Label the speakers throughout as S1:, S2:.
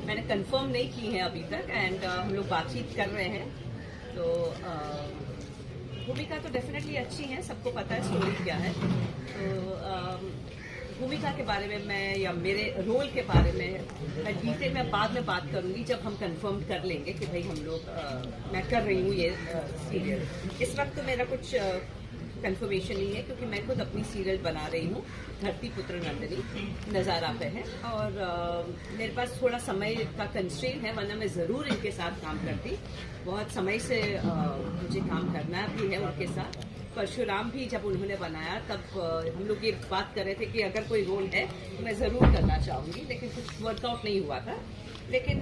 S1: मैंने कंफर्म नहीं की है अभी तक एंड हम लोग बातचीत कर रहे हैं। तो भूमिका तो डेफिनेटली अच्छी है, सबको पता है स्टोरी क्या है। तो भूमिका के बारे में मैं या मेरे रोल के बारे में मैं डिटेल में बाद में बात करूंगी जब हम कंफर्म कर लेंगे कि भाई हम लोग मैं कर रही हूँ ये सीरियल। इस वक्त तो मेरा कुछ कंफर्मेशन नहीं है क्योंकि मैं खुद अपनी सीरियल बना रही हूँ, धरती पुत्र नंदिनी नज़ारा पे है। और मेरे पास थोड़ा समय का कंस्ट्रेन है, वरना मैं ज़रूर इनके साथ काम करती। बहुत समय से मुझे काम करना भी है उनके साथ। परशुराम भी जब उन्होंने बनाया तब हम लोग ये बात कर रहे थे कि अगर कोई रोल है तो मैं ज़रूर करना चाहूँगी, लेकिन कुछ वर्कआउट नहीं हुआ था। लेकिन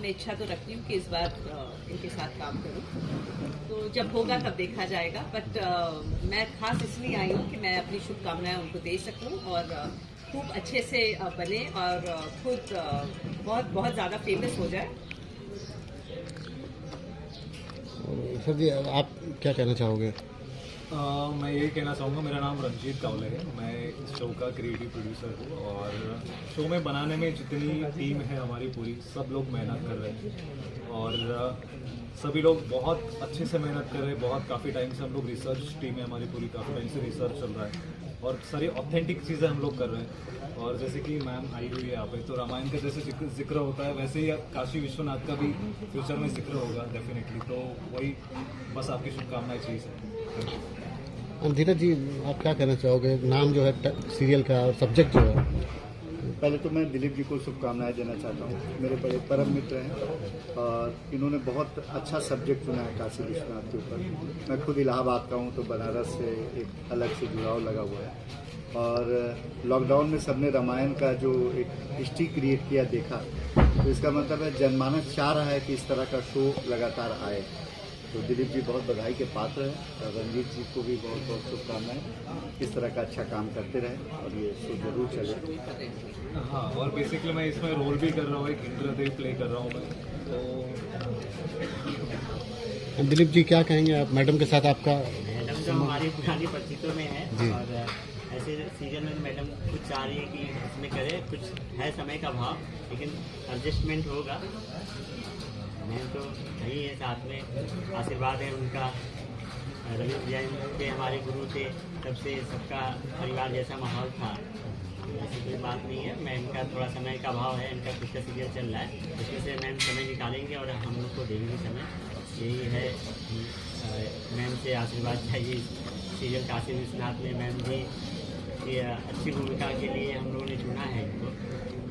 S1: मैं इच्छा तो रखती हूँ कि इस बार इनके साथ काम करूँ, तो जब होगा तब देखा जाएगा। बट मैं खास इसलिए आई हूँ कि मैं अपनी शुभकामनाएं उनको दे सकूँ और खूब अच्छे से बने और खुद बहुत बहुत ज़्यादा फेमस हो जाए।
S2: सर जी, आप क्या कहना चाहोगे?
S3: मैं यही कहना चाहूँगा, मेरा नाम रंजीत कावले है। मैं इस शो का क्रिएटिव प्रोड्यूसर हूँ और शो में बनाने में जितनी टीम है हमारी पूरी, सब लोग मेहनत कर रहे हैं और सभी लोग बहुत अच्छे से मेहनत कर रहे हैं। बहुत काफ़ी टाइम से हम लोग रिसर्च टीम है हमारी पूरी, काफ़ी टाइम से रिसर्च चल रहा है और सारी ऑथेंटिक चीज़ें हम लोग कर रहे हैं। और जैसे कि मैम आई हुई है यहाँ पे, तो रामायण का जैसे जिक्र होता है वैसे ही काशी विश्वनाथ का भी फ्यूचर में जिक्र होगा डेफिनेटली। तो वही बस आपकी शुभकामनाएं चाहिए सर।
S2: धीरज जी, आप क्या कहना चाहोगे? नाम जो है सीरियल का और सब्जेक्ट जो है।
S4: पहले तो मैं दिलीप जी को शुभकामनाएं देना चाहता हूँ। मेरे बड़े परम मित्र हैं और इन्होंने बहुत अच्छा सब्जेक्ट चुना है काशी विश्वनाथ के ऊपर। मैं खुद इलाहाबाद का हूँ तो बनारस से एक अलग से जुड़ाव लगा हुआ है। और लॉकडाउन में सबने रामायण का जो एक हिस्ट्री क्रिएट किया देखा, तो इसका मतलब है जनमानस चाह रहा है कि इस तरह का शो लगातार आए। तो दिलीप जी बहुत बधाई के पात्र हैं और रंजीत जी को भी बहुत बहुत शुभकामनाएं। इस तरह का अच्छा काम करते रहें और ये शो जरूर चले।
S3: हाँ, और बेसिकली मैं इसमें रोल भी कर रहा हूँ, एक इंद्रदेव प्ले कर रहा हूँ मैं। तो
S2: दिलीप जी, क्या कहेंगे आप? मैडम के साथ आपका
S5: मैडम तो हमारी पुरानी परिचितों में है और ऐसे सीजन में मैडम कुछ चाह रही है कि इसमें करे, कुछ है समय का भाव, लेकिन एडजस्टमेंट होगा। मैम तो यही है, साथ में आशीर्वाद है उनका। रवि जैन के हमारे गुरु थे, तब से सबका परिवार जैसा माहौल था, ऐसी कोई बात नहीं है। मैम का थोड़ा समय का अभाव है, इनका कुछ का सीरियल चल रहा है, उसमें से मैम समय निकालेंगे और हम लोग को देंगे समय। यही है, मैम से आशीर्वाद चाहिए। सीरियल काशी विश्वनाथ में मैम भी ये अच्छी भूमिका के लिए हम लोगों ने चुना है इनको,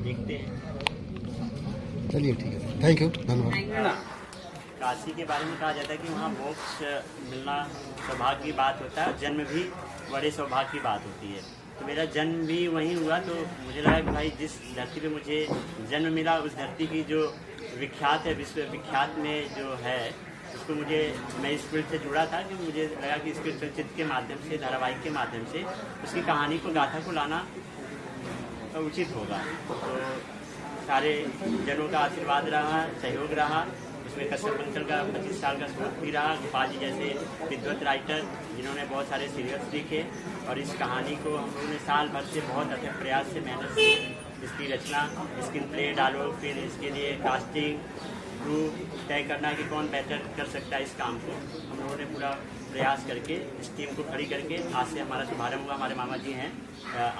S5: देखते हैं।
S2: चलिए, ठीक है, थैंक यू, धन्यवाद।
S5: काशी के बारे में कहा जाता है कि वहाँ मोक्ष मिलना सौभाग्य की बात होता है, जन्म भी बड़े सौभाग्य की बात होती है। तो मेरा जन्म भी वहीं हुआ, तो मुझे लगा कि भाई जिस धरती पे मुझे जन्म मिला, उस धरती की जो विख्यात है, विश्व विख्यात में जो है, उसको मुझे, मैं इस फील्ड से जुड़ा था कि मुझे लगा कि इसके चलचित्र के माध्यम से, धारावाहिक के माध्यम से उसकी कहानी को, गाथा को लाना उचित होगा। तो सारे जनों का आशीर्वाद रहा, सहयोग रहा। उसमें कश्यप बंसल का 25 साल का शोध भी रहा, गोपाल जी जैसे विद्वत राइटर जिन्होंने बहुत सारे सीरियल्स लिखे। और इस कहानी को हम लोगों ने साल भर से बहुत अच्छे प्रयास से, मेहनत से इसकी रचना, स्क्रीन प्ले डालो, फिर इसके लिए कास्टिंग, क्रू तय करना कि कौन बेहतर कर सकता है इस काम को। हम लोगों ने पूरा प्रयास करके इस टीम को खड़ी करके आज से हमारा शुभारंभ हुआ। हमारे मामा जी हैं,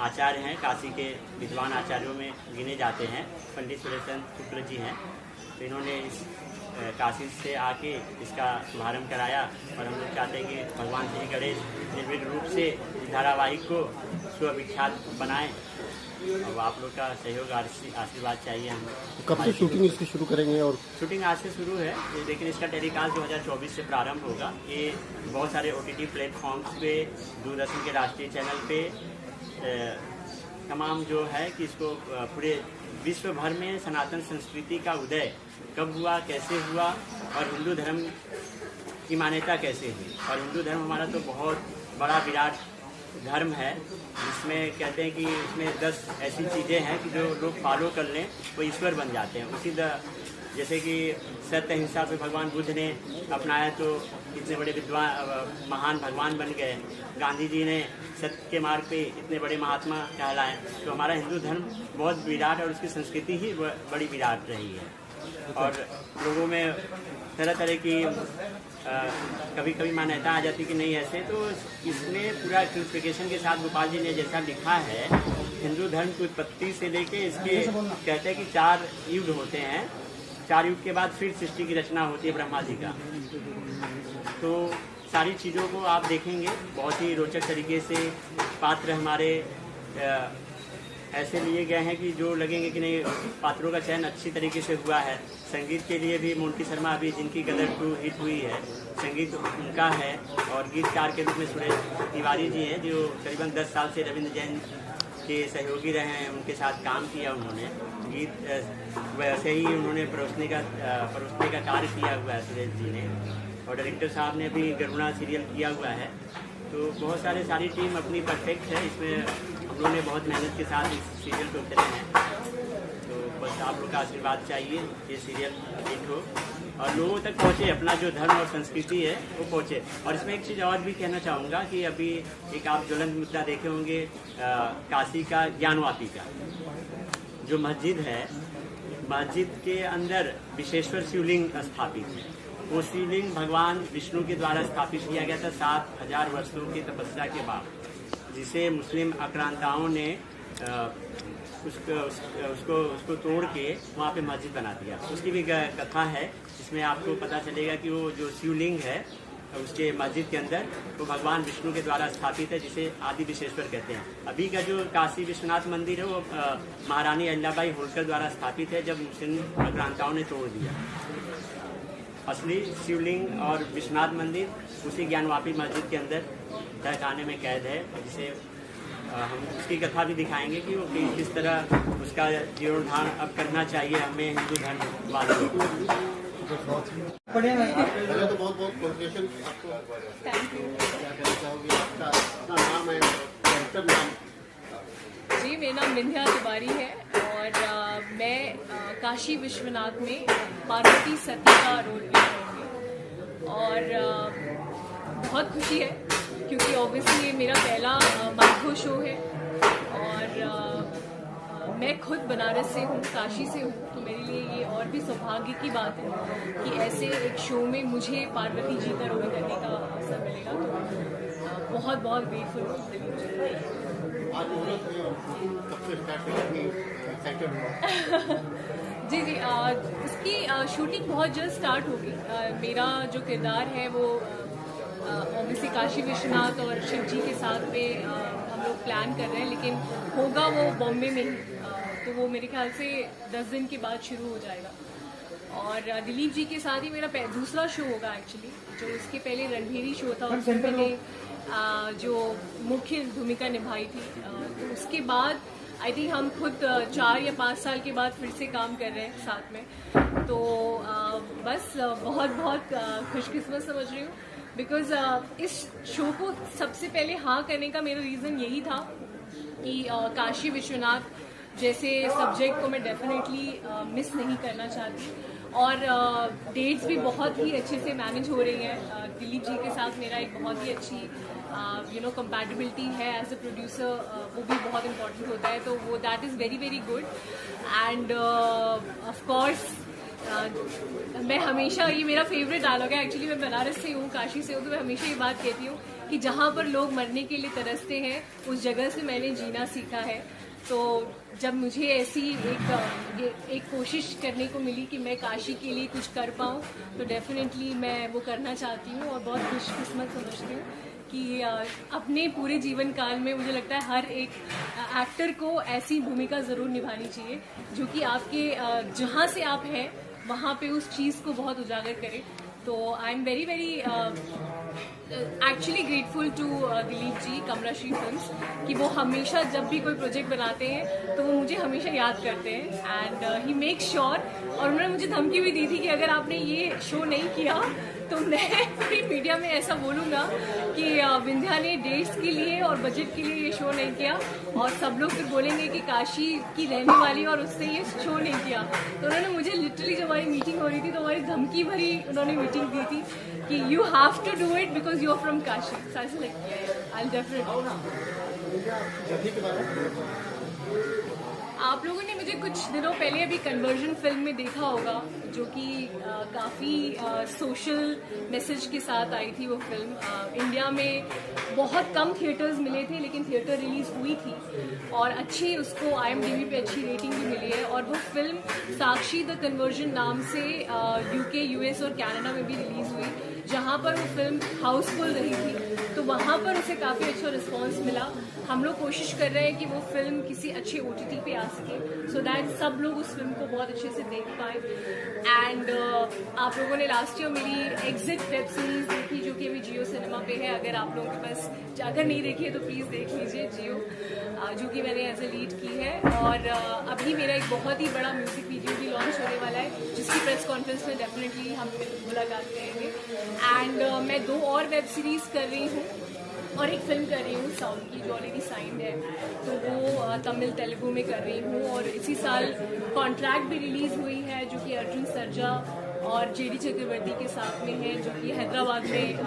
S5: आचार्य हैं, काशी के विद्वान आचार्यों में गिने जाते हैं, पंडित सुरेशचंद्र शुक्ल जी हैं। तो इन्होंने इस काशी से आके इसका शुभारंभ कराया और हम लोग चाहते हैं कि भगवान श्री गणेश निर्विघ्न रूप से इस धारावाहिक को सुविख्यात बनाएं। अब आप लोग का सहयोग, आशीर्वाद चाहिए हम।
S2: कब से शूटिंग इसकी शुरू करेंगे? और
S5: शूटिंग आज से शुरू है, लेकिन इसका टेलीकास्ट 2024 से प्रारंभ होगा। ये बहुत सारे OTT प्लेटफॉर्म्स पे, दूरदर्शन के राष्ट्रीय चैनल पे, तमाम जो है कि इसको पूरे विश्व भर में सनातन संस्कृति का उदय कब हुआ, कैसे हुआ और हिंदू धर्म की मान्यता कैसे हुई। और हिंदू धर्म हमारा तो बहुत बड़ा विराट धर्म है जिसमें कहते हैं कि इसमें 10 ऐसी चीज़ें हैं कि जो लोग फॉलो कर लें वो ईश्वर बन जाते हैं। जैसे कि सत्य अहिंसा पे भगवान बुद्ध ने अपनाया तो इतने बड़े विद्वान महान भगवान बन गए। गांधी जी ने सत्य के मार्ग पे इतने बड़े महात्मा कहलाए। तो हमारा हिंदू धर्म बहुत विराट और उसकी संस्कृति ही बड़ी विराट रही है। और लोगों में तरह तरह की कभी कभी मान्यता आ जाती कि नहीं ऐसे, तो इसमें पूरा क्लियरिफिकेशन के साथ गोपाल जी ने जैसा लिखा है, हिंदू धर्म की उत्पत्ति से लेके इसके कहते हैं कि 4 युग होते हैं। 4 युग के बाद फिर सृष्टि की रचना होती है ब्रह्मा जी का। तो सारी चीज़ों को आप देखेंगे बहुत ही रोचक तरीके से। पात्र हमारे ऐसे लिए गए हैं कि जो लगेंगे कि नहीं, पात्रों का चयन अच्छी तरीके से हुआ है। संगीत के लिए भी मोंटी शर्मा अभी जिनकी गदर 2 हिट हुई है, संगीत उनका है। और गीतकार के रूप में सुरेश तिवारी जी हैं जो करीबन 10 साल से रविंद्र जैन के सहयोगी रहे हैं, उनके साथ काम किया उन्होंने। गीत वैसे ही उन्होंने परोसने का कार्य किया हुआ है सुरेश जी ने। और डायरेक्टर साहब ने भी गरुणा सीरियल किया हुआ है। तो बहुत सारी टीम अपनी परफेक्ट है। इसमें हम लोगों ने बहुत मेहनत के साथ इस सीरियल को उतरे हैं। तो बस आप लोग का आशीर्वाद चाहिए, ये सीरियल हिट हो और लोगों तक पहुँचे, अपना जो धर्म और संस्कृति है वो पहुँचे। और इसमें एक चीज़ और भी कहना चाहूँगा कि अभी एक आप ज्वलंत मुद्दा देखे होंगे काशी का ज्ञानवापी का जो मस्जिद है, मस्जिद के अंदर विशेश्वर शिवलिंग स्थापित है। वो शिवलिंग भगवान विष्णु के द्वारा स्थापित किया गया था 7000 वर्षों की तपस्या के बाद, जिसे मुस्लिम आक्रांताओं ने उसको तोड़ के वहाँ पे मस्जिद बना दिया। उसकी भी कथा है, इसमें आपको पता चलेगा कि वो जो शिवलिंग है उसके मस्जिद के अंदर वो भगवान विष्णु के द्वारा स्थापित है, जिसे आदि विशेश्वर कहते हैं। अभी का जो काशी विश्वनाथ मंदिर है वो महारानी अहिल्याबाई होलकर द्वारा स्थापित है, जब मुस्लिम आक्रांताओं ने तोड़ दिया। असली शिवलिंग और विश्वनाथ मंदिर उसी ज्ञानवापी मस्जिद के अंदर तहखाने में कैद है, जिसे हम उसकी कथा भी दिखाएंगे कि वो किस तरह उसका जीर्णोद्धार अब करना चाहिए हमें हिंदू धर्म वालों को।
S2: पहले तो बहुत कॉन्ग्रेचुलेशन आपको।
S1: Thank you.
S2: क्या कहना चाहोगे? आपका नाम है, कैरेक्टर नाम?
S6: जी, मेरा नाम विंध्या तिवारी है और मैं काशी विश्वनाथ में पार्वती सती का रोल प्ले करूँगी। और बहुत खुशी है क्योंकि ऑब्वियसली ये मेरा पहला माइक्रो शो है और मैं खुद बनारस से हूँ, काशी से हूँ, तो मेरे लिए ये और भी सौभाग्य की बात है कि ऐसे एक शो में मुझे पार्वती जी का रोल करने का अवसर मिलेगा। तो बहुत बहुत ग्रेटफुल हूँ दिलीप जी।
S2: आज मुहूर्त में कब से स्टार्ट करनी एक्साइटेड?
S6: जी, उसकी शूटिंग बहुत जल्द स्टार्ट होगी। मेरा जो किरदार है वो ऑब्वियसली काशी विश्वनाथ और शिव जी के साथ में हम लोग प्लान कर रहे हैं, लेकिन होगा वो बॉम्बे में ही। तो वो मेरे ख्याल से 10 दिन के बाद शुरू हो जाएगा। और दिलीप जी के साथ ही मेरा दूसरा शो होगा एक्चुअली। जो इसके पहले रणभेरी शो था उसमें मैंने जो मुख्य भूमिका निभाई थी। तो उसके बाद आई थिंक हम खुद 4 या 5 साल के बाद फिर से काम कर रहे हैं साथ में। तो बस बहुत खुशकिस्मत समझ रही हूँ बिकॉज इस शो को सबसे पहले हाँ करने का मेरा रीज़न यही था कि काशी विश्वनाथ जैसे सब्जेक्ट को मैं डेफिनेटली मिस नहीं करना चाहती। और डेट्स भी बहुत ही अच्छे से मैनेज हो रही हैं। दिलीप जी के साथ मेरा एक बहुत ही अच्छी कंपैटिबिलिटी है एज अ प्रोड्यूसर, वो भी बहुत इम्पोर्टेंट होता है। तो वो that is very good. End of course मैं हमेशा, ये मेरा फेवरेट डायलॉग है एक्चुअली, मैं बनारस से हूँ, काशी से हूँ, तो मैं हमेशा ये बात कहती हूँ कि जहाँ पर लोग मरने के लिए तरसते हैं उस जगह से मैंने जीना सीखा है। तो जब मुझे ऐसी एक कोशिश करने को मिली कि मैं काशी के लिए कुछ कर पाऊँ, तो डेफिनेटली मैं वो करना चाहती हूँ और बहुत खुशकिस्मत समझती हूँ कि अपने पूरे जीवन काल में मुझे लगता है हर एक एक्टर को ऐसी भूमिका ज़रूर निभानी चाहिए जो कि आपके जहाँ से आप हैं वहाँ पे उस चीज़ को बहुत उजागर करे। तो I am very actually grateful to Dilip ji, Kamla Shri films, कि वो हमेशा जब भी कोई प्रोजेक्ट बनाते हैं तो वो मुझे हमेशा याद करते हैं एंड ही मेक श्योर। और उन्होंने मुझे धमकी भी दी थी कि अगर आपने ये शो नहीं किया तो मैं पूरी मीडिया में ऐसा बोलूँगा कि विंध्या ने डेट्स के लिए और बजट के लिए ये शो नहीं किया, और सब लोग फिर बोलेंगे कि काशी की रहने वाली और उससे ये शो नहीं किया। तो उन्होंने मुझे लिटरली जब हमारी मीटिंग हो रही थी तो हमारी धमकी भरी उन्होंने मीटिंग दी थी कि you have to do it because you are from Kashi. So I like I definitely. आप लोगों ने मुझे कुछ दिनों पहले अभी कन्वर्जन फिल्म में देखा होगा, जो कि काफ़ी सोशल मैसेज के साथ आई थी वो फिल्म। इंडिया में बहुत कम थिएटर्स मिले थे, लेकिन थिएटर रिलीज़ हुई थी और अच्छी उसको IMDb पे अच्छी रेटिंग भी मिली है। और वो फिल्म साक्षी द कन्वर्जन नाम से UK, US और कनाडा में भी रिलीज़ हुई, जहाँ पर वो फिल्म हाउसफुल रही थी, तो वहाँ पर उसे काफ़ी अच्छा रिस्पांस मिला। हम लोग कोशिश कर रहे हैं कि वो फिल्म किसी अच्छे OTT पे आ सके, सो दैट सब लोग उस फिल्म को बहुत अच्छे से देख पाए। एंड आप लोगों ने लास्ट ईयर मेरी एग्जिट वेब सीरीज देखी, जो कि अभी जियो सिनेमा पे है। अगर आप लोगों के पास अगर नहीं देखी है तो प्लीज़ देख लीजिए जियो, जो कि मैंने एज ए लीड की है। और अभी मेरा एक बहुत ही बड़ा म्यूजिक वीडियो भी लॉन्च होने वाला है, जिसकी प्रेस कॉन्फ्रेंस में डेफिनेटली हम मुलाकात करेंगे। एंड मैं 2 और वेब सीरीज़ कर रही हूँ और एक फिल्म कर रही हूँ साउथ की, जो ऑलरेडी साइंड है, तो वो तमिल तेलुगु में कर रही हूँ। और इसी साल कॉन्ट्रैक्ट भी रिलीज़ हुई है, जो कि अर्जुन सर्जा और JD चक्रवर्ती के साथ में है, जो कि हैदराबाद में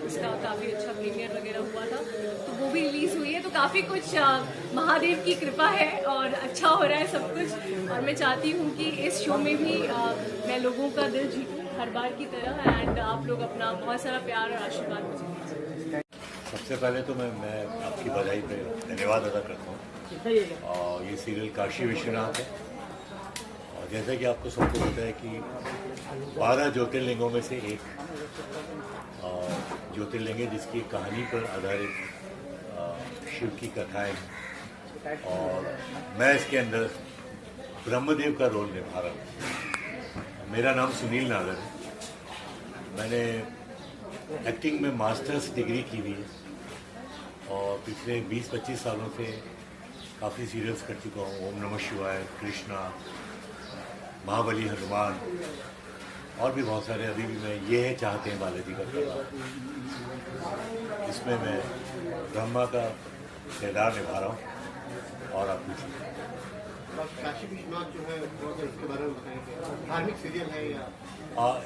S6: उसका काफ़ी अच्छा प्रीमियर वगैरह हुआ था, तो वो भी रिलीज़ हुई है। तो काफ़ी कुछ महादेव की कृपा है और अच्छा हो रहा है सब कुछ। और मैं चाहती हूँ कि इस शो में भी मैं लोगों का दिल जीतूँ हर बार की तरह, एंड आप लोग अपना बहुत सारा प्यार और आशीर्वाद मुझे दीजिए।
S7: सबसे पहले तो मैं आपकी बधाई पे धन्यवाद अदा करता हूँ। और ये सीरियल काशी विश्वनाथ है, और जैसा कि आपको सबको पता है कि 12 ज्योतिर्लिंगों में से एक ज्योतिर्लिंग है, जिसकी कहानी पर आधारित शिव की कथाएं हैं। और मैं इसके अंदर ब्रह्मदेव का रोल निभा रहा हूँ। मेरा नाम सुनील नागर है। मैंने एक्टिंग में मास्टर्स डिग्री की हुई है और पिछले 20-25 सालों से काफ़ी सीरियल्स कर चुका हूँ। ओम नमः शिवाय, कृष्णा, महाबली, हनुमान और भी बहुत सारे। अभी भी मैं ये है चाहते हैं बालाजी का कर रहा हूँ। इसमें मैं ब्रह्मा का किरदार निभा रहा हूँ। और आप पूछिए।
S2: काशी विश्वनाथ जो है उसके बारे में बताएंगे, धार्मिक सीरियल है या?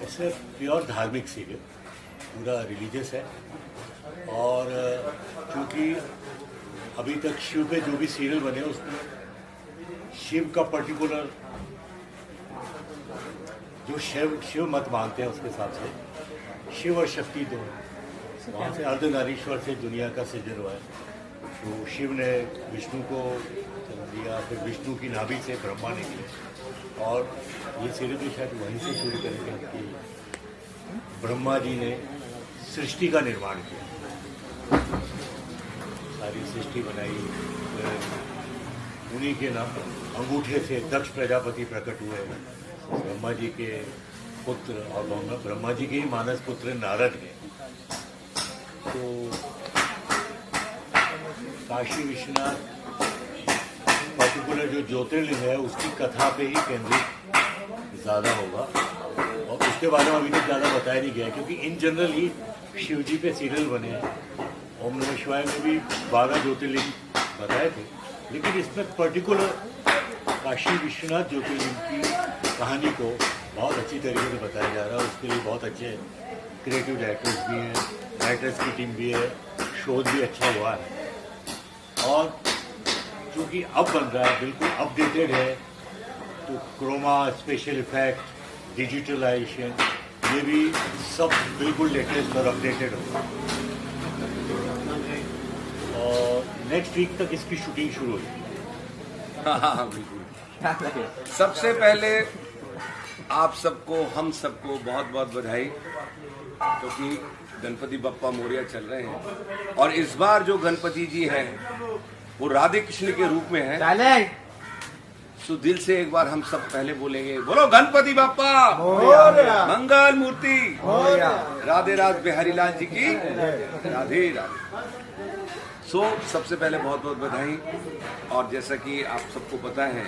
S7: इससे प्योर धार्मिक सीरियल, पूरा रिलीजियस है। और क्योंकि अभी तक शिव पे जो भी सीरियल बने उसमें शिव का पर्टिकुलर जो शिव मत मानते हैं उसके हिसाब से शिव और शक्ति दो, वहाँ से अर्धनारीश्वर से दुनिया का सृजन हुआ है। तो शिव ने विष्णु को दिया, फिर विष्णु की नाभि से ब्रह्मा निकले। और ये सीरियल भी शायद वहीं से शुरू करेंगे कि ब्रह्मा जी ने सृष्टि का निर्माण किया, सारी सृष्टि बनाई। उन्हीं के नाम अंगूठे से दक्ष प्रजापति प्रकट हुए, ब्रह्मा जी के पुत्र, और ब्रह्मा जी के ही मानस पुत्र नारद हैं। तो काशी विश्वनाथ पर्टिकुलर जो ज्योतिर्लिंग है उसकी कथा पे ही केंद्रित ज़्यादा होगा, और उसके बारे में अभी तक ज़्यादा बताया नहीं गया, क्योंकि इन जनरल ही शिव जी पे सीरियल बने हैं। ओम नमः शिवाय में भी 12 ज्योतिर्लिंग बताए थे, लेकिन इसमें पर्टिकुलर काशी विश्वनाथ ज्योतिर्लिंग की कहानी को बहुत अच्छी तरीके से बताया जा रहा है। उसके लिए बहुत अच्छे क्रिएटिव डायरेक्टर्स भी हैं, राइटर्स की टीम भी है, शोज भी अच्छा हुआ है। और क्योंकि अब बन रहा है, बिल्कुल अपडेटेड है, तो क्रोमा, स्पेशल इफेक्ट, डिजिटलाइजेशन, ये भी सब बिल्कुल लेटेस्ट और अपडेटेड होगा। और नेक्स्ट वीक तक इसकी शूटिंग शुरू होगी।
S8: हाँ बिल्कुल। सबसे पहले आप सबको, हम सबको बहुत बहुत बधाई, क्योंकि गणपति बप्पा मोरिया चल रहे हैं। और इस बार जो गणपति जी हैं वो राधे कृष्ण के रूप में है। सो दिल से एक बार हम सब पहले बोलेंगे, बोलो गणपति बाप्पा मंगल मूर्ति, राधे राधे बिहारी लाल जी की राधे राधे। सो सबसे पहले बहुत बहुत बधाई। और जैसा कि आप सबको पता है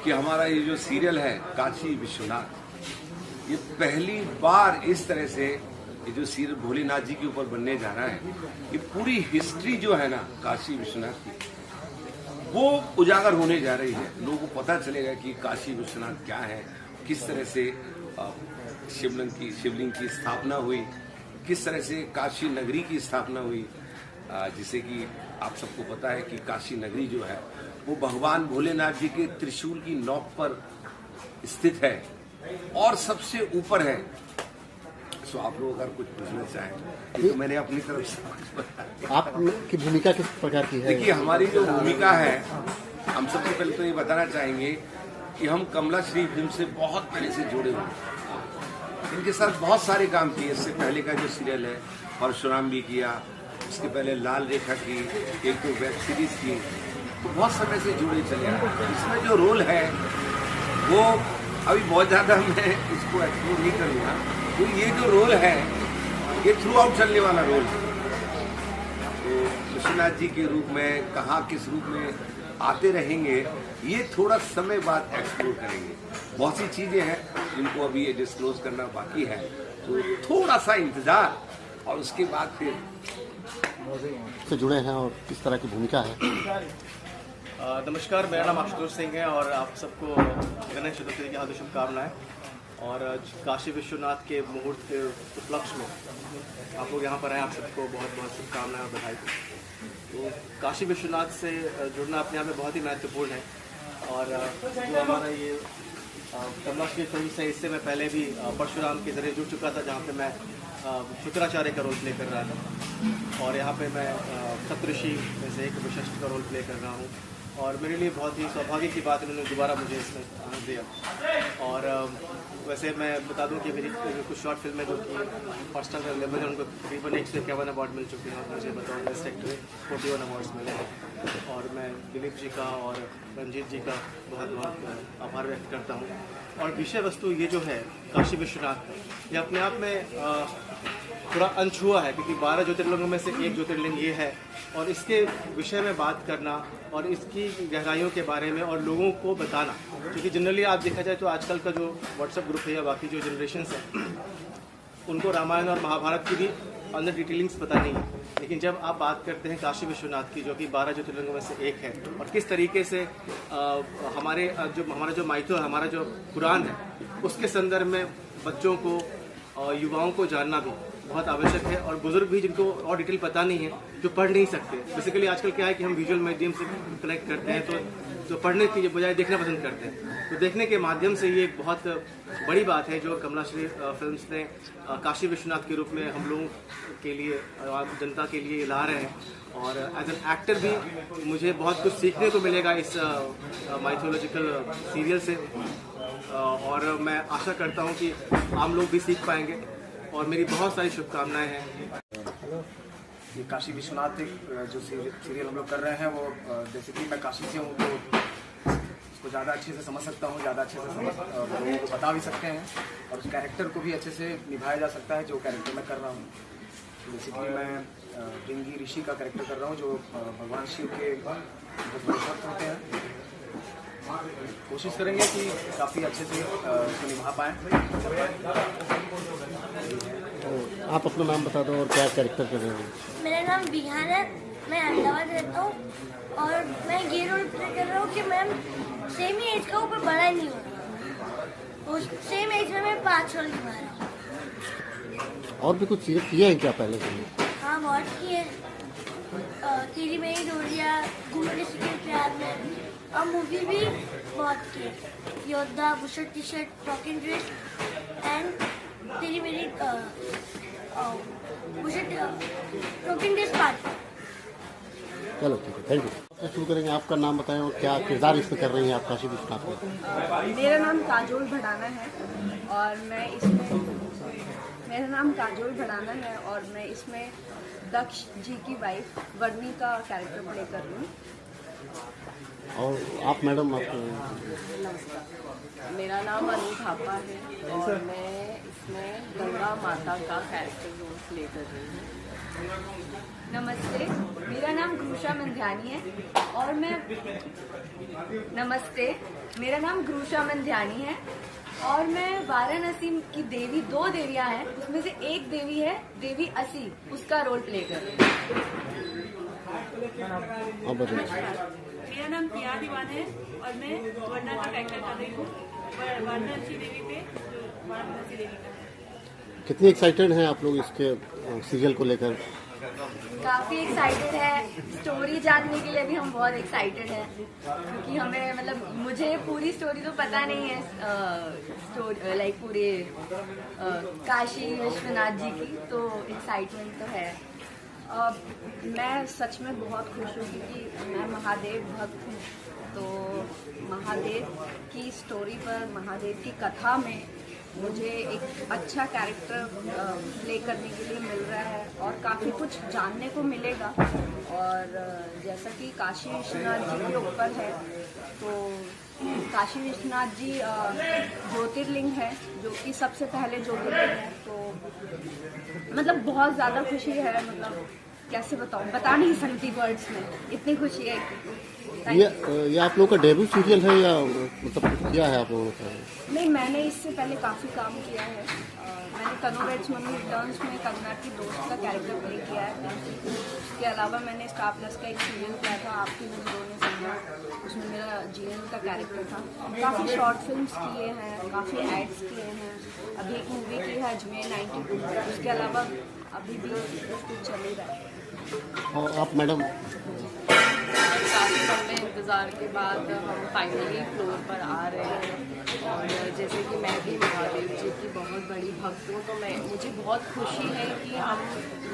S8: कि हमारा ये जो सीरियल है काशी विश्वनाथ, ये पहली बार इस तरह से ये जो सीरियल भोलेनाथ जी के ऊपर बनने जा रहा है, ये पूरी हिस्ट्री जो है ना काशी विश्वनाथ की, वो उजागर होने जा रही है। लोगों को पता चलेगा कि काशी विश्वनाथ क्या है, किस तरह से शिवलिंग की स्थापना हुई, किस तरह से काशी नगरी की स्थापना हुई, जिसे कि आप सबको पता है कि काशी नगरी जो है वो भगवान भोलेनाथ जी के त्रिशूल की नोक पर स्थित है और सबसे ऊपर है। सो आप लोग अगर कुछ पूछना चाहें तो मैंने अपनी तरफ से कुछ बताया।
S2: आपकी भूमिका किस प्रकार की है?
S8: देखिए, हमारी जो भूमिका है, हम सबसे पहले तो ये बताना चाहेंगे कि हम कमला श्री फिल्म से बहुत पहले से जुड़े हुए हैं। इनके साथ बहुत सारे काम किए। इससे पहले का जो सीरियल है परशुराम भी किया, उसके पहले लाल रेखा की, एक तो वेब सीरीज की, तो बहुत समय से जुड़े चले आए। इसमें जो रोल है वो अभी बहुत ज़्यादा मैं इसको एक्सप्लोर नहीं करूँगा, तो ये जो रोल है ये थ्रू आउट चलने वाला रोल है। तो विश्वनाथ जी के रूप में कहाँ किस रूप में आते रहेंगे, ये थोड़ा समय बाद एक्सप्लोर करेंगे। बहुत सी चीज़ें हैं जिनको अभी ये डिस्क्लोज करना बाकी है, तो थोड़ा सा इंतज़ार और उसके बाद फिर
S2: से जुड़े हैं और किस तरह की भूमिका है।
S9: नमस्कार, मेरा नाम आशुतोष सिंह है और आप सबको गणेश चतुर्थी की हार्दिक शुभकामनाएं। और काशी विश्वनाथ के मुहूर्त के उपलक्ष्य में आप लोग यहाँ पर आए, आप सबको बहुत बहुत शुभकामनाएं और बधाई। तो काशी विश्वनाथ से जुड़ना अपने आप में बहुत ही महत्वपूर्ण है। और जो हमारा ये कमला श्री फिल्म से, इससे मैं पहले भी परशुराम के जरिए जुड़ चुका था, जहाँ पे मैं शुक्राचार्य का रोल प्ले कर रहा था। और यहाँ पे मैं सप्तऋषि में से एक वशिष्ठ का रोल प्ले कर रहा हूँ। और मेरे लिए बहुत ही सौभाग्य की बात है, उन्होंने दोबारा मुझे इसमें आनंद दिया। और वैसे मैं बता दूं कि मेरी कुछ शॉर्ट फिल्में जो कि पर्सनल लेवल है, उनको तकरीबन 151 अवार्ड मिल चुके हैं और मुझे बताऊँ बेस्ट एक्टर 41 अवार्ड्स मिले हैं। और मैं दिलीप जी का और रंजीत जी का बहुत बहुत आभार व्यक्त करता हूँ। और विषय वस्तु ये जो है काशी विश्वनाथ, ये अपने आप में थोड़ा अनछुआ है, क्योंकि 12 ज्योतिर्लिंगों में से एक ज्योतिर्लिंग ये है। और इसके विषय में बात करना और इसकी गहराइयों के बारे में और लोगों को बताना, क्योंकि जनरली आप देखा जाए तो आजकल का जो व्हाट्सएप ग्रुप है या बाकी जो जनरेशन्स हैं, उनको रामायण और महाभारत की भी अंदर डिटेलिंग्स पता नहीं है। लेकिन जब आप बात करते हैं काशी विश्वनाथ की, जो कि 12 ज्योतिर्लिंगों में से एक है, और किस तरीके से हमारा जो माइथो है, हमारा जो पुराण है, उसके संदर्भ में बच्चों को युवाओं को जानना भी बहुत आवश्यक है। और बुजुर्ग भी जिनको और डिटेल पता नहीं है, जो पढ़ नहीं सकते, बेसिकली आजकल क्या है कि हम विजुअल मीडियम से कनेक्ट करते हैं, तो पढ़ने की बजाय देखना पसंद करते हैं। तो देखने के माध्यम से ये एक बहुत बड़ी बात है जो कमला श्री फिल्म्स ने काशी विश्वनाथ के रूप में हम लोगों के लिए, जनता के लिए ला रहे हैं। और एज एन एक्टर भी मुझे बहुत कुछ सीखने को मिलेगा इस माइथोलॉजिकल सीरियल से। और मैं आशा करता हूँ कि आम लोग भी सीख पाएंगे। और मेरी बहुत सारी शुभकामनाएं हैं।
S10: ये काशी विश्वनाथ जो सीरियल हम लोग कर रहे हैं, वो जैसे कि मैं काशी से हूँ, तो उसको ज़्यादा अच्छे से समझ सकता हूँ, ज़्यादा अच्छे से लोगों को बता भी सकते हैं, और उस कैरेक्टर को भी अच्छे से निभाया जा सकता है जो कैरेक्टर मैं कर रहा हूँ। बेसिकली मैं भृंगी ऋषि का कैरेक्टर कर रहा हूँ, जो भगवान शिव के भक्त होते हैं। कोशिश करेंगे कि काफ़ी अच्छे से उसको निभा पाएँ।
S2: आप अपना नाम बता दो और क्या कैरेक्टर कर रहे हैं?
S11: मेरा नाम बिहान है, मैं अहमदाबाद रहता हूँ और मैं ये रोल प्ले कर रहा हूँ कि मैं सेम ही एज का हूँ पर बड़ा नहीं हूँ। उस सेम एज में मैं 5 रोल निभा रहा हूँ।
S2: और भी कुछ चीज़ें किए हैं क्या पहले से?
S11: हाँ, बहुत किए। तेरी मेरी डोरिया, घूमने से प्यार में, और मूवी भी बहुत की, योद्धा, bush shirt T shirt, talking dress and तेरी मेरी बुशर्ट टॉकिंग ड्रेस पार्ट।
S2: चलो ठीक है, थैंक यू। शुरू करेंगे, आपका नाम बताएं और क्या किरदार इसमें कर रही हैं आप काशी विश्वनाथ में?
S12: मेरा नाम काजोल भड़ाना है और मैं इसमें दक्ष जी की वाइफ वर्णी का कैरेक्टर प्ले कर रही हूँ।
S2: और आप मैडम आप
S12: नमस्कार, मेरा नाम अनु थापा है और मैं इसमें गंगा माता का कैरेक्टर रोल प्ले कर रही हूँ। नमस्ते, मेरा नाम ग्रूषा मंध्यानी है और मैं और मैं वाराणसी की देवी, 2 देवियां हैं, उसमें से एक देवी है देवी असी, उसका रोल प्ले कर रही हूँ।
S13: मेरा नाम प्रिया दीवान है और मैं वर्णा का कैरेक्टर कर रही हूँ, वाराणसी देवी पे, वाराणसी देवी का।
S2: कितनी एक्साइटेड हैं आप लोग इसके सीरियल को लेकर?
S11: काफ़ी एक्साइटेड है, स्टोरी जानने के लिए भी हम बहुत एक्साइटेड हैं, क्योंकि हमें मतलब मुझे पूरी स्टोरी तो पता नहीं है, स्टोरी लाइक पूरे काशी विश्वनाथ जी की, तो एक्साइटमेंट तो है।
S12: मैं सच में बहुत खुश हूँ क्योंकि मैं महादेव भक्त हूँ, तो महादेव की स्टोरी पर, महादेव की कथा में मुझे एक अच्छा कैरेक्टर प्ले करने के लिए मिल रहा है और काफ़ी कुछ जानने को मिलेगा। और जैसा कि काशी विश्वनाथ जी के ऊपर है, तो काशी विश्वनाथ जी ज्योतिर्लिंग है, जो कि सबसे पहले ज्योतिर्लिंग है, तो मतलब बहुत ज़्यादा खुशी है, मतलब कैसे बताऊँ, बता नहीं सकती वर्ड्स में, इतनी खुशी है।
S2: ये आप लोगों का डेब्यू सीरियल है या मतलब क्या है आप लोगों का?
S12: नहीं, मैंने इससे पहले काफ़ी काम किया है। मैंने तनु वेड्स मम्मी रिटर्न्स में कंगना की दोस्त का कैरेक्टर प्ले किया है। उसके अलावा मैंने स्टार प्लस का एक सीरियल किया था, आपकी नजरों ने समझा, उसमें मेरा जीएन का कैरेक्टर था। काफ़ी शॉर्ट फिल्म्स किए हैं, काफ़ी एड्स किए हैं, अभी एक मूवी की है अजमेर 92, उसके अलावा अभी भी कुछ चल ही रहा है।
S2: और आप मैडम?
S12: काफ़ी लंबे इंतज़ार के बाद हम फाइनली फ्लोर पर आ रहे हैं और जैसे कि मैं भी महादेव जी की बहुत बड़ी भक्त हूँ, तो मुझे बहुत खुशी है कि हम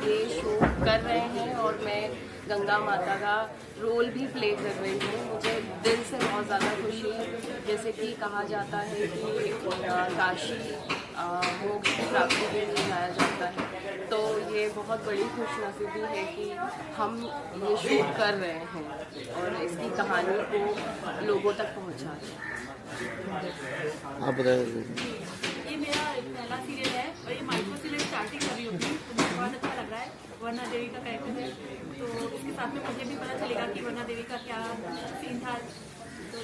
S12: ये शो कर रहे हैं और मैं गंगा माता का रोल भी प्ले कर रही हूँ। मुझे दिल से बहुत ज़्यादा खुशी है। जैसे कि कहा जाता है कि काशी मोक्ष की प्राप्ति के लिए जाया जाता है, तो ये बहुत बड़ी खुशनसीबी है कि हम ये शो कर रहे हैं और इसकी कहानी को लोगों तक पहुंचा रहे हैं।
S2: आप बताइए।
S13: ये मेरा पहला सीरियल है और ये माइक्रो सीरियल स्टार्टिंग कर रही होगी, तो मुझे बहुत अच्छा लग रहा है। वर्णा देवी का कैरेक्टर है, तो इसके साथ में मुझे भी पता चलेगा कि वर्णा देवी का क्या सीन था, तो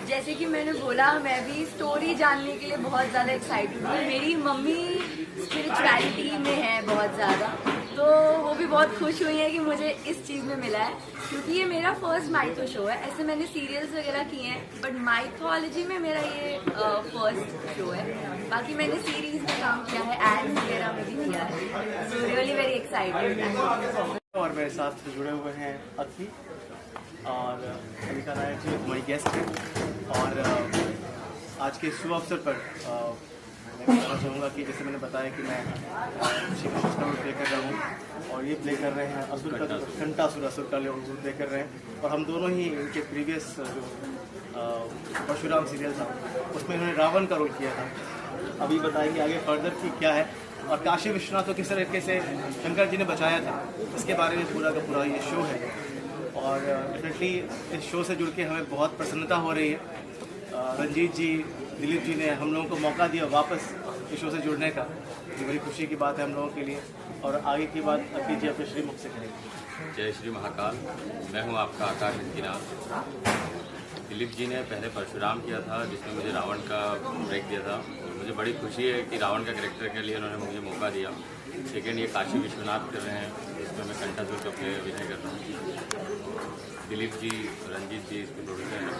S11: जैसे कि मैंने बोला, मैं भी स्टोरी जानने के लिए बहुत ज़्यादा एक्साइटेड हूँ। मेरी मम्मी स्पिरिचुअलिटी में है बहुत ज़्यादा, तो वो भी बहुत खुश हुई है कि मुझे इस चीज़ में मिला है, क्योंकि ये मेरा फर्स्ट माइथो शो है। ऐसे मैंने सीरियल्स वगैरह किए हैं, बट माइथोलॉजी में मेरा ये फर्स्ट शो है। बाकी मैंने सीरीज में काम किया है, एड वगैरह में भी किया है, सो रियली वेरी एक्साइटेड।
S9: और मेरे साथ जुड़े हुए हैं अति और अमिका नायक जी हमारी गेस्ट हैं। और आज के शुभ अवसर पर मैं कहना चाहूँगा कि जैसे मैंने बताया कि मैं श्री कृष्ण का रोल प्ले कर रहा हूँ और ये प्ले कर रहे हैं असुर का, कंटासुर असुर का रोल प्ले कर रहे हैं। और हम दोनों ही इनके प्रीवियस जो परशुराम सीरियल था उसमें इन्होंने रावण का रोल किया था। अभी बताएंगे आगे फर्दर कि क्या है और काशी विश्वनाथ को किस तरीके से शंकर जी ने बचाया था, इसके बारे में पूरा का पूरा ये शो है। और डेफिनेटली इस शो से जुड़ के हमें बहुत प्रसन्नता हो रही है। रंजीत जी, दिलीप जी ने हम लोगों को मौका दिया वापस इस शो से जुड़ने का, ये बड़ी खुशी की बात है हम लोगों के लिए। और आगे की बात अभी जी अपने श्रीमुख से करेंगे।
S14: जय श्री महाकाल, मैं हूं आपका आकाश हिंदीनाथ। दिलीप जी ने पहले परशुराम किया था, जिसमें मुझे रावण का ब्रेक दिया था। मुझे बड़ी खुशी है कि रावण का कैरेक्टर के लिए उन्होंने मुझे मौका दिया। सेकेंड, ये काशी विश्वनाथ कर रहे हैं, जिसमें मैं कंटासुर का प्ले अभिनय कर रहा हूँ। दिलीप जी, रंजीत जी इसके प्रोड्यूसर हैं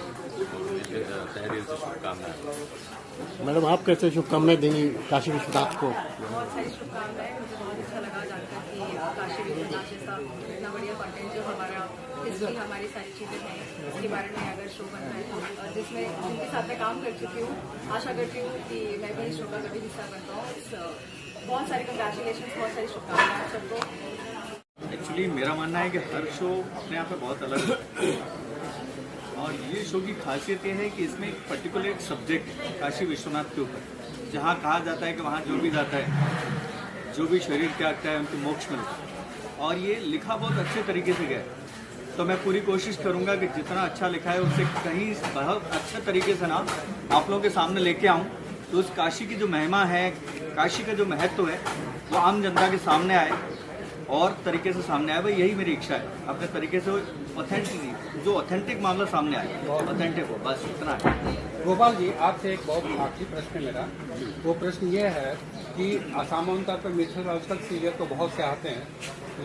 S14: और मुझे तहे दिल से शुभकामनाएं।
S2: मैडम, आप कैसे शुभकामनाएं देंगी काशी विश्वनाथ को?
S12: बहुत सारी शुभकामनाएं। मुझे बहुत अच्छा लगा जानकर कि काशी विश्वनाथ जैसा इतना बढ़िया कंटेंट जो हमारा हिस्ट्री, हमारी सारी चीज़ें हैं, इसके बारे में अगर शो बन रहा है और जिसमें जिनके साथ मैं काम कर चुकी हूँ, आशा करती हूँ कि मैं भी इस शो का कभी हिस्सा बन पाऊँ। बहुत सारी कंग्रेचुलेशन, बहुत सारी शुभकामनाएं सबको।
S3: एक्चुअली मेरा मानना है कि हर शो अपने आप में बहुत अलग है और ये शो की खासियत ये है कि इसमें एक पर्टिकुलर सब्जेक्ट काशी विश्वनाथ के ऊपर, जहाँ कहा जाता है कि वहाँ जो भी जाता है, जो भी शरीर त्यागता है उनको मोक्ष मिलता है। और ये लिखा बहुत अच्छे तरीके से गया है
S9: तो मैं पूरी कोशिश करूंगा कि जितना अच्छा लिखा है उससे कहीं बहुत अच्छे तरीके से ना आप लोगों के सामने लेके आऊं, तो उस काशी की जो महिमा है, काशी का जो महत्व है, वो आम जनता के सामने आए और तरीके से सामने आए। भाई यही मेरी इच्छा है, अपने तरीके से ऑथेंटिक, जो ऑथेंटिक मामला सामने आए, ऑथेंटिक हो, बस इतना है।
S15: गोपाल जी, आपसे एक बहुत आखिरी प्रश्न है मेरा। वो प्रश्न ये है कि सामान्य तौर पर मिथोलॉजिकल सीरियल तो बहुत से आते हैं,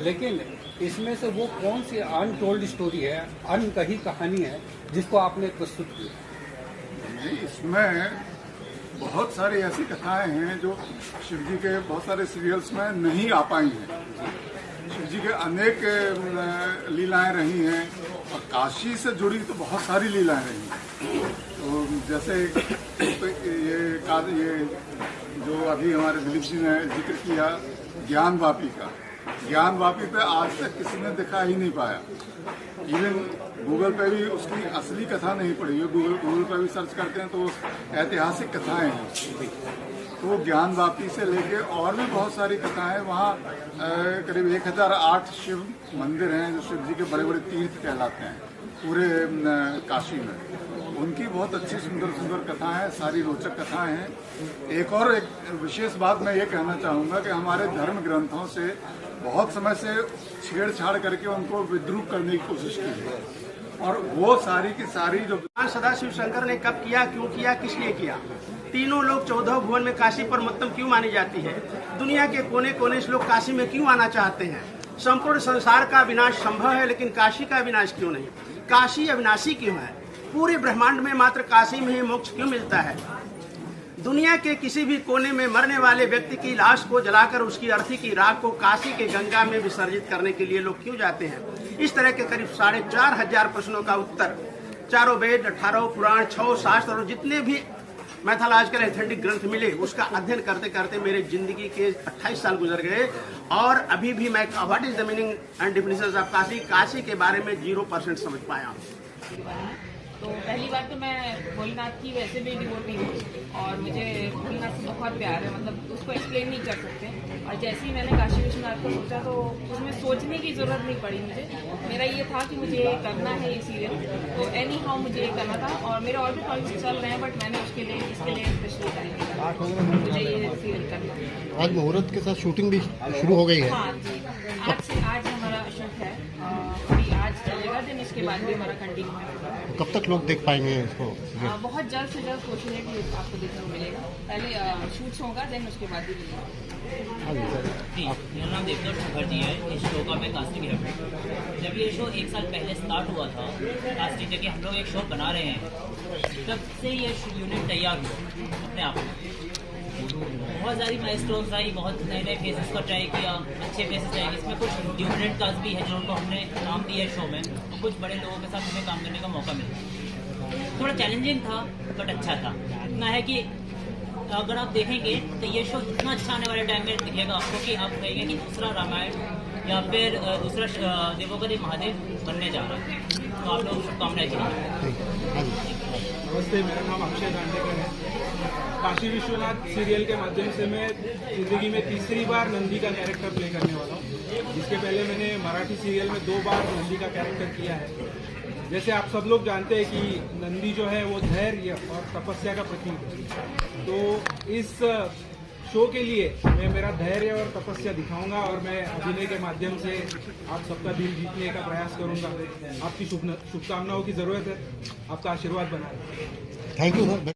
S15: लेकिन इसमें से वो कौन सी अनटोल्ड स्टोरी है, अनकही कहानी है जिसको आपने प्रस्तुत की?
S16: इसमें बहुत सारी ऐसी कथाएं हैं जो शिव जी के बहुत सारे सीरियल्स में नहीं आ पाई हैं। शिव जी के अनेक लीलाएं रही हैं और काशी से जुड़ी तो बहुत सारी लीलाएं रही हैं। तो जैसे ये जो अभी हमारे दिलीप जी ने जिक्र किया ज्ञान वापी का, ज्ञान वापी पे आज तक किसी ने दिखा ही नहीं पाया। इवन गूगल पे भी उसकी असली कथा नहीं पड़ी है। गूगल पे भी सर्च करते हैं तो ऐतिहासिक कथाएं हैं। तो ज्ञान वापी से लेके और भी बहुत सारी कथाएं, वहाँ करीब 1008 शिव मंदिर हैं जो शिव जी के बड़े बड़े तीर्थ कहलाते हैं पूरे काशी में। उनकी बहुत अच्छी सुंदर सुंदर कथाएं हैं, सारी रोचक कथाएं हैं। एक विशेष बात मैं ये कहना चाहूँगा कि हमारे धर्म ग्रंथों से बहुत समय से छेड़छाड़ करके उनको विद्रूप करने की कोशिश की है, और वो सारी की सारी जो
S17: सदाशिव शंकर ने कब किया, क्यों किया, किस लिए किया, तीनों लोग 14 भुवन में काशी पर महत्तम क्यों मानी जाती है, दुनिया के कोने कोने से लोग काशी में क्यों आना चाहते हैं, संपूर्ण संसार का विनाश संभव है लेकिन काशी का विनाश क्यों नहीं, काशी अविनाशी क्यों है, पूरे ब्रह्मांड में मात्र काशी में ही मोक्ष क्यों मिलता है, दुनिया के किसी भी कोने में मरने वाले व्यक्ति की लाश को जलाकर उसकी अर्थी की राख को काशी के गंगा में विसर्जित करने के लिए लोग क्यों जाते हैं। इस तरह के करीब 4500 प्रश्नों का उत्तर 4 वेद, 18 पुराण, 6 शास्त्र और जितने भी मैथोलॉजिकल एथेंटिक ग्रंथ मिले उसका अध्ययन करते करते मेरे जिंदगी के 28 साल गुजर गए, और अभी भी मैं what is the meaning and definition of Kashi, Kashi के बारे में 0% समझ पाया हूँ।
S18: तो पहली बात तो मैं भोलेनाथ की वैसे भी डिवोटी हूँ और मुझे भोलेनाथ से बहुत प्यार है, मतलब उसको एक्सप्लेन नहीं कर सकते। और जैसे ही मैंने काशी विश्वनाथ को सोचा तो उसमें सोचने की ज़रूरत नहीं पड़ी मुझे। मेरा ये था कि मुझे ये करना है ये सीरियल, तो एनी हाउ मुझे ये करना था। और मेरे और भी प्रोजेक्ट्स चल रहे हैं बट मैंने इसके लिए स्पेशली टाइम मुझे ये सीरियल करना है।
S2: आज मुहूर्त के साथ शूटिंग भी शुरू हो गई है।
S18: हाँ जी, आज हमारा शूट है, अभी आज चलेगा, दिन इसके बाद भी हमारा कंटिन्यू है।
S2: कब तक लोग देख पाएंगे इसको?
S18: बहुत जल्द से जल्द कोशिश है कि आपको देखने को मिलेगा। पहले शूट्स होगा, देन उसके बाद भी मिलेगा।
S19: मेरा नाम देवदत्त मुखर्जी है। इस शो का मैं कास्टिंग हेड हूँ। जब ये शो 1 साल पहले स्टार्ट हुआ था कास्टिंग करके, हम लोग एक शो बना रहे हैं, तब से ये यूनिट तैयार हुआ अपने आप में। बहुत सारी माइलस्टोन्स आई, बहुत नए नए फेसेस को ट्राई किया, अच्छे फेसेस आए। इसमें कुछ ड्यूरेंट कास्ट भी है जिनको हमने काम दिया है शो में, तो कुछ बड़े लोगों के साथ हमें काम करने का मौका मिला। थोड़ा चैलेंजिंग था बट अच्छा था। इतना है कि अगर आप देखेंगे तो ये शो इतना अच्छा आने वाले टाइम में दिखेगा आपको कि आप कहेंगे कि दूसरा रामायण या फिर दूसरा देवोगरी महादेव बनने जा रहा है। तो आप लोग शुभकामनाएं दीजिए।
S20: नमस्ते, मेरा नाम अक्षय दांडेकर है। काशी विश्वनाथ सीरियल के माध्यम से मैं जिंदगी में तीसरी बार नंदी का कैरेक्टर प्ले करने वाला हूँ। जिसके पहले मैंने मराठी सीरियल में 2 बार नंदी का कैरेक्टर किया है। जैसे आप सब लोग जानते हैं कि नंदी जो है वो धैर्य और तपस्या का प्रतीक है। तो इस शो के लिए मैं मेरा धैर्य और तपस्या दिखाऊंगा और मैं अभिनय के माध्यम से आप सबका दिल जीतने का प्रयास करूंगा। आपकी शुभकामनाओं की ज़रूरत है, आपका आशीर्वाद बना रहे।
S2: Thank you sir.